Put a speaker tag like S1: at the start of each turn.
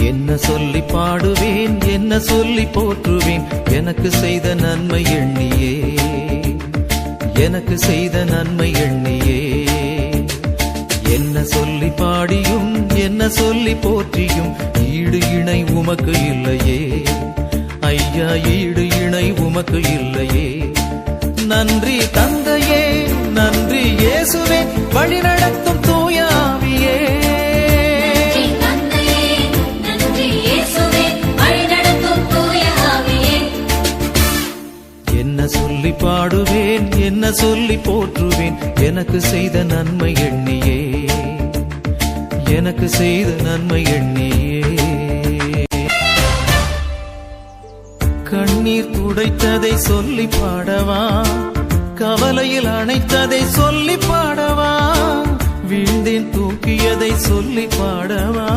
S1: என்ன சொல்லி பாடுவேன், என்ன சொல்லி போற்றுவேன், எனக்கு செய்த நன்மை எண்ணியே, எனக்கு செய்த நன்மை எண்ணியே. என்ன சொல்லி பாடியும் என்ன சொல்லி போற்றியும் ஈடு இணை உமக்கு இல்லையே ஐயா, ஈடு இணை உமக்கு இல்லையே. நன்றி தந்தையே, நன்றி இயேசுவே, வழி நடத்தும் தூய ஆவியே. என்ன சொல்லி பாடுவேன், என்ன சொல்லி போற்றுவேன், எனக்கு செய்த நன்மை எண்ணியே, எனக்கு செய்த நன்மை எண்ணியே. கண்ணீர் துடைத்ததை சொல்லி பாடவா, கவலையில் அணைத்ததை சொல்லி பாடவா, வீழ்ந்தேன் தூக்கியதை சொல்லி பாடவா,